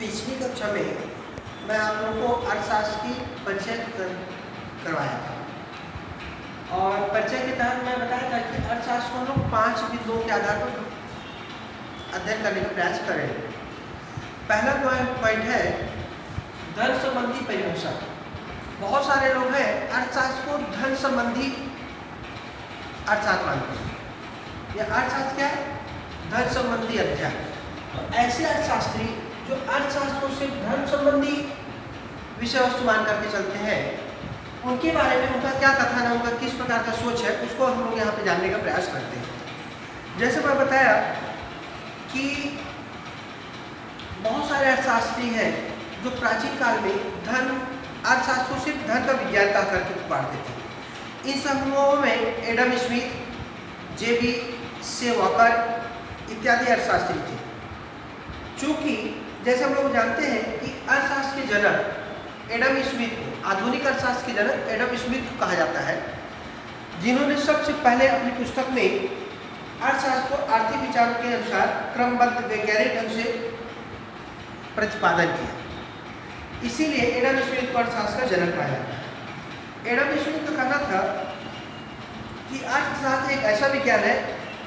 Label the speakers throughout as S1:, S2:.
S1: पिछली कक्षा में मैं आप लोगों को अर्थशास्त्र की परिचय करवाया था और परिचय के तहत मैं बताया था कि अर्थशास्त्र को हम लोग 5 बिंदुओं के आधार पर अध्ययन करने का प्रयास करें। पहला पॉइंट है धन संबंधी परिभाषा। बहुत सारे लोग हैं अर्थशास्त्र को धन संबंधी अर्थशास्त्र मानते हैं। यह अर्थशास्त्र क्या है? धन संबंधी अध्ययन। तो ऐसे अर्थशास्त्री जो अर्थशास्त्र को सिर्फ धन संबंधी विषय वस्तु मान करके चलते हैं, उनके बारे में उनका क्या कथन है, उनका किस प्रकार का सोच है, उसको हम लोग यहाँ पे जानने का प्रयास करते हैं। जैसे मैं बताया कि बहुत सारे अर्थशास्त्री हैं जो प्राचीन काल में अर्थशास्त्र को सिर्फ धन का विज्ञान कह करके पुकारते थे। इन समूहों में एडम स्मिथ, जे.बी. वॉकर इत्यादि अर्थशास्त्री थे। चूँकि जैसे हम लोग जानते हैं कि अर्थशास्त्र के जनक एडम स्मिथ को, आधुनिक अर्थशास्त्र के जनक एडम स्मिथ को कहा जाता है, जिन्होंने सबसे पहले अपनी पुस्तक में अर्थशास्त्र को आर्थिक विचारों के अनुसार क्रमबद्ध वैज्ञानिक ढंग से प्रतिपादन किया। इसीलिए एडम स्मिथ को अर्थशास्त्र का जनक कहा जाता है। एडम स्मिथ का कहना था कि अर्थशास्त्र एक ऐसा विज्ञान है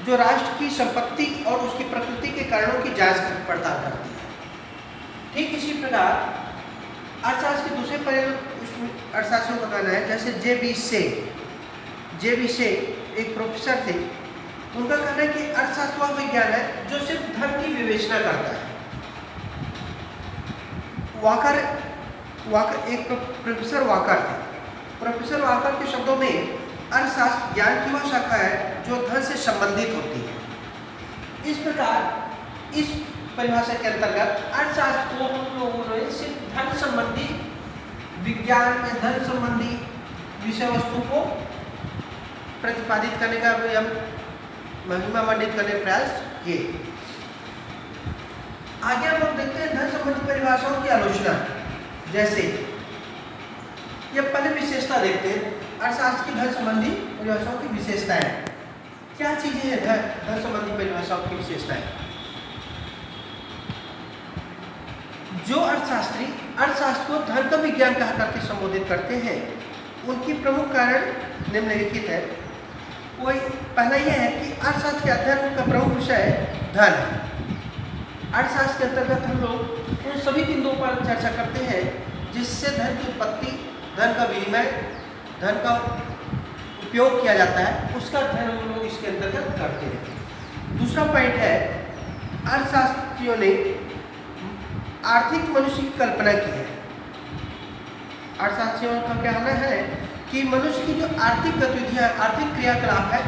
S1: जो राष्ट्र की संपत्ति और उसकी प्रकृति के कारणों की जांच पड़ताल करती है। ठीक इसी प्रकार अर्थशास्त्र के दूसरे अर्थशास्त्रियों का कहना है, जैसे जे.बी. से एक प्रोफेसर थे, उनका कहना है कि अर्थशास्त्र वह विज्ञान है जो सिर्फ धन की विवेचना करता है। वाकर एक प्रोफेसर वाकर थे। प्रोफेसर वाकर के शब्दों में अर्थशास्त्र ज्ञान की वह शाखा है जो धन से संबंधित होती है। इस प्रकार इस परिभाषा के अंतर्गत अर्थशास्त्र को हम लोगों ने सिर्फ धन संबंधी विज्ञान या धन संबंधी विषय वस्तु को प्रतिपादित करने का हम महिमा मंडित करने का प्रयास किए। आगे हम लोग देखते हैं धन संबंधी परिभाषाओं की आलोचना। जैसे ये पहले विशेषता देखते हैं, अर्थशास्त्र की धन संबंधी परिभाषाओं की विशेषताएं। क्या चीजें हैं धन संबंधी परिभाषाओं की विशेषताएं? जो अर्थशास्त्री अर्थशास्त्र को धन का विज्ञान कहा करके संबोधित करते हैं, उनकी प्रमुख कारण निम्नलिखित है। कोई पहला यह है कि अर्थशास्त्र के अध्ययन का प्रमुख विषय धन है। अर्थशास्त्र के अंतर्गत हम लोग उन सभी बिंदुओं पर चर्चा करते हैं जिससे धन की उत्पत्ति, धन का विनिमय, धन का उपयोग किया जाता है, उसका अध्ययन हम लोग इसके अंतर्गत करते हैं। दूसरा पॉइंट है अर्थशास्त्रियों ने आर्थिक मनुष्य की कल्पना की है। अर्थशास्त्रियों का कहना है कि मनुष्य की जो आर्थिक गतिविधियां, आर्थिक क्रियाकलाप है,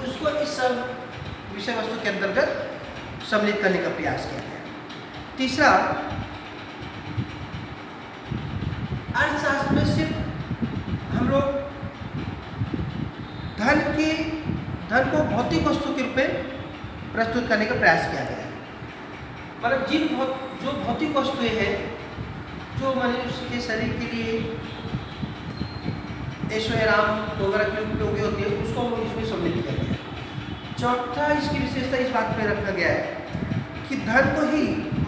S1: उसको इस विषय वस्तु के अंतर्गत सम्मिलित करने का प्रयास किया गया। तीसरा, अर्थशास्त्र में सिर्फ हम लोग धन को भौतिक वस्तु के रूप में प्रस्तुत करने का प्रयास किया गया है। मतलब जो भौतिक वस्तुएं हैं जो मनुष्य के शरीर के लिए ऐशो आराम वगैरह के उपयोगी होती है, उसको हम लोग इसमें सम्मिलित किया गया है। चौथा इसकी विशेषता इस बात पर रखा गया है कि धन को ही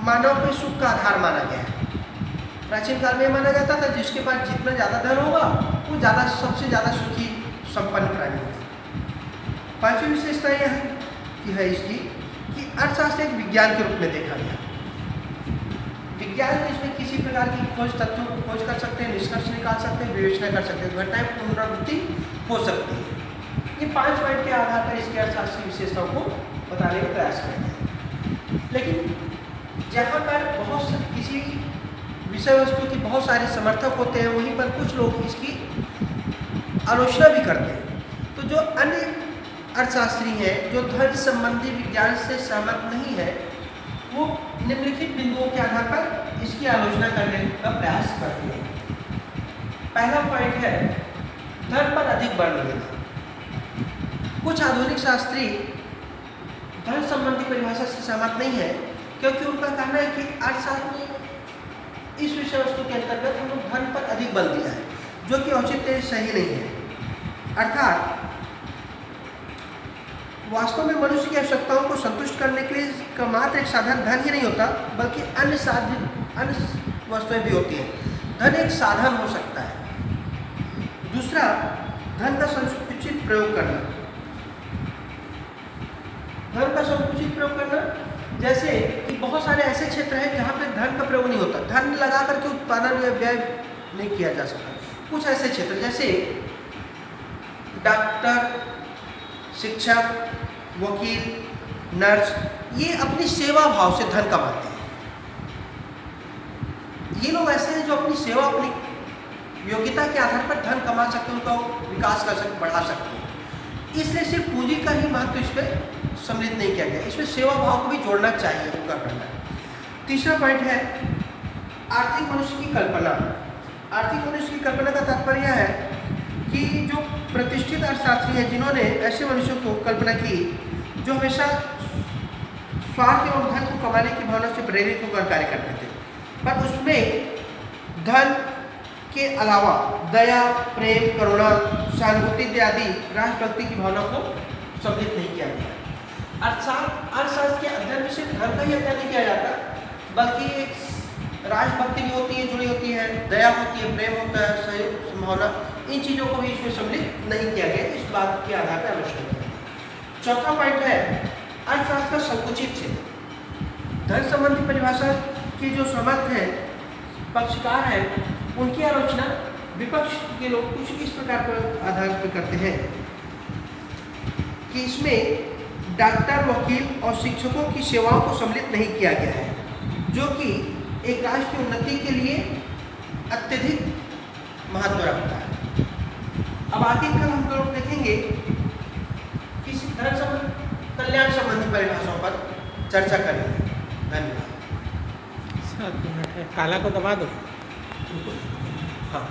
S1: मानव के सुख का आधार माना गया है। प्राचीन काल में माना जाता था जिसके पास जितना ज़्यादा धन होगा वो सबसे ज़्यादा सुखी संपन्न प्राणी होगा। पांचवी विशेषता यह है इसकी कि अर्थशास्त्र एक विज्ञान के रूप में देखा गया। विज्ञान इसमें किसी प्रकार की तथ्यों को खोज कर सकते हैं, निष्कर्ष निकाल सकते हैं, विवेचना कर सकते हैं, घटनाएं पुनरावृत्ति हो सकती है। ये 5 पॉइंट के आधार पर इसके अर्थशास्त्र की विशेषताओं को बताने का प्रयास करते हैं। लेकिन जहाँ पर किसी विषय वस्तु के बहुत सारे समर्थक होते हैं, वहीं पर कुछ लोग इसकी आलोचना भी करते हैं। तो जो अन्य अर्थशास्त्री हैं जो धन संबंधी विज्ञान से सहमत नहीं है, वो निम्नलिखित बिंदुओं के आधार पर इसकी आलोचना करने का प्रयास करते हैं। पहला पॉइंट है धन पर अधिक बल देना। कुछ आधुनिक शास्त्री धन संबंधी परिभाषा से सहमत नहीं है, क्योंकि उनका कहना है कि अर्थशास्त्र में इस विषय वस्तु के अंतर्गत हम लोग धन पर अधिक बल दिया है, जो कि औचित्य सही नहीं है। अर्थात वास्तव में मनुष्य की आवश्यकताओं को संतुष्ट करने के लिए का मात्र एक साधन धन ही नहीं होता, बल्कि अन्य वस्तुएं भी होती हैं। धन एक साधन हो सकता है। दूसरा, धन का संकुचित प्रयोग करना। धन का संकुचित प्रयोग करना, जैसे कि बहुत सारे ऐसे क्षेत्र हैं जहाँ पे धन का प्रयोग नहीं होता, धन लगा करके उत्पादन या व्यय नहीं किया जा सकता। कुछ ऐसे क्षेत्र जैसे डॉक्टर, शिक्षक, वकील, नर्स, ये अपनी सेवा भाव से धन कमाते हैं। ये लोग ऐसे हैं जो अपनी सेवा, अपनी योग्यता के आधार पर धन कमा सकते हैं, उनका विकास कर सकते, बढ़ा सकते हैं। इसलिए सिर्फ पूंजी का ही महत्व इसमें सम्मिलित नहीं किया गया, इसमें सेवा भाव को भी जोड़ना चाहिए, उनका करना है। तीसरा पॉइंट है आर्थिक मनुष्य की कल्पना। आर्थिक मनुष्य की कल्पना का तात्पर्य है कि जो प्रतिष्ठित अर्थशास्त्री हैं, जिन्होंने ऐसे मनुष्यों को कल्पना की जो हमेशा स्वार्थ एवं धन को कमाने की भावना से प्रेरित होकर कार्य करते थे, पर उसमें धन के अलावा दया, प्रेम, करुणा, सहानुभूति इत्यादि राष्ट्रभक्ति की भावना को सम्मिलित नहीं किया गया। अर्थशास्त्र के अध्ययन में सिर्फ धन का ही अध्ययन नहीं किया जाता, बल्कि एक राष्ट्रभक्ति भी होती है, जुड़ी होती है, दया होती है, प्रेम होता है, सहयोग, संभावना, इन चीज़ों को भी इसमें सम्मिलित नहीं किया गया। इस बात के आधार पर आवश्यक है। चौथा पॉइंट है अर्थशास्त्र का संकुचित क्षेत्र। धन संबंधी परिभाषा के जो समर्थ हैं, पक्षकार हैं, उनकी आलोचना विपक्ष के लोग कुछ इस प्रकार पर आधार पर करते हैं कि इसमें डॉक्टर, वकील और शिक्षकों की सेवाओं को सम्मिलित नहीं किया गया है, जो कि एक राष्ट्र की उन्नति के लिए अत्यधिक महत्व रखता है। अब आगे कल हम लोग देखेंगे किसी धन संबंधी, कल्याण संबंधी परिभाषाओं पर चर्चा करेंगे। धन्यवाद।
S2: 7 मिनट है, काला को दबा दो।
S1: हाँ।